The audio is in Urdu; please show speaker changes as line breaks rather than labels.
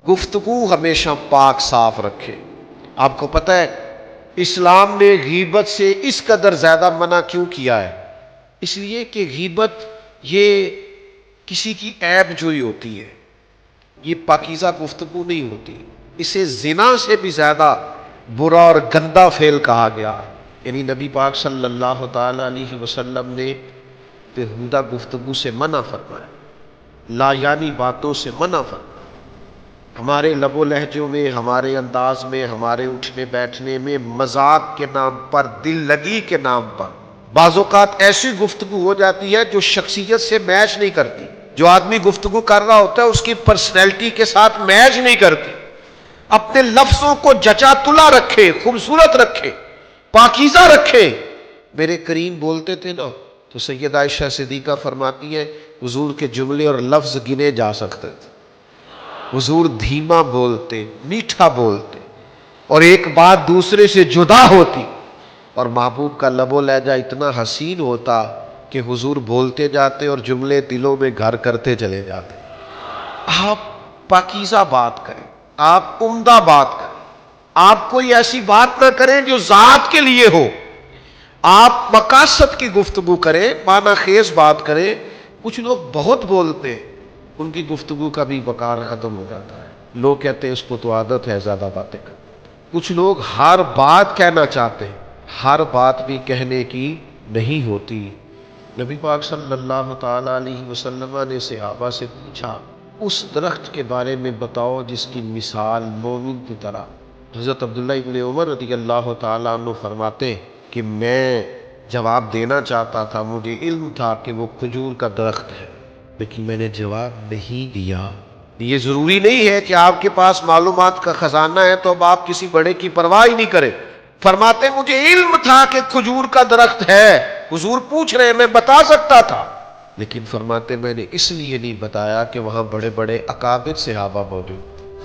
گفتگو ہمیشہ پاک صاف رکھے۔ آپ کو پتہ ہے اسلام نے غیبت سے اس قدر زیادہ منع کیوں کیا ہے؟ اس لیے کہ غیبت یہ کسی کی عیب جوئی ہوتی ہے، یہ پاکیزہ گفتگو نہیں ہوتی، اسے زنا سے بھی زیادہ برا اور گندا فعل کہا گیا، یعنی نبی پاک صلی اللہ تعالی علیہ وسلم نے بےہودہ گفتگو سے منع فرمایا، لا یعنی باتوں سے منع فرمایا۔ ہمارے لب و لہجوں میں، ہمارے انداز میں، ہمارے اٹھنے بیٹھنے میں مذاق کے نام پر، دل لگی کے نام پر بعض اوقات ایسی گفتگو ہو جاتی ہے جو شخصیت سے میچ نہیں کرتی، جو آدمی گفتگو کر رہا ہوتا ہے اس کی پرسنالٹی کے ساتھ میچ نہیں کرتی۔ اپنے لفظوں کو جچا تلا رکھے، خوبصورت رکھے، پاکیزہ رکھے۔ میرے کریم بولتے تھے نا تو سیدہ عائشہ صدیقہ فرماتی ہے حضور کے جملے اور لفظ گنے جا سکتے تھے۔ حضور دھیما بولتے، میٹھا بولتے، اور ایک بات دوسرے سے جدا ہوتی، اور محبوب کا لب و لہجہ اتنا حسین ہوتا کہ حضور بولتے جاتے اور جملے دلوں میں گھر کرتے چلے جاتے۔ آپ پاکیزہ بات کریں، آپ عمدہ بات کریں، آپ کوئی ایسی بات نہ کریں جو ذات کے لیے ہو، آپ مقاصد کی گفتگو کریں، معنی خیز بات کریں۔ کچھ لوگ بہت بولتے ہیں، ان کی گفتگو کا بھی وقار ختم ہو جاتا ہے، لوگ کہتے ہیں اس کو تو عادت ہے زیادہ باتیں کریں۔ کچھ لوگ ہر بات کہنا چاہتے ہیں، ہر بات بھی کہنے کی نہیں ہوتی۔ نبی پاک صلی اللہ تعالی علیہ وسلم نے صحابہ سے پوچھا اس درخت کے بارے میں بتاؤ جس کی مثال مومن کی طرح۔ حضرت عبداللہ ابن عمر رضی اللہ تعالیٰ عنہ فرماتے کہ میں جواب دینا چاہتا تھا، مجھے علم تھا کہ وہ کھجور کا درخت ہے، لیکن میں نے جواب نہیں دیا۔ یہ ضروری نہیں ہے کہ آپ کے پاس معلومات کا خزانہ ہے تو اب آپ کسی بڑے کی پرواہ ہی نہیں کریں۔ فرماتے مجھے علم تھا کہ کھجور کا درخت ہے، حضور پوچھ رہے میں بتا سکتا تھا، لیکن فرماتے میں نے اس لیے نہیں بتایا کہ وہاں بڑے بڑے اکابر صحابہ موجود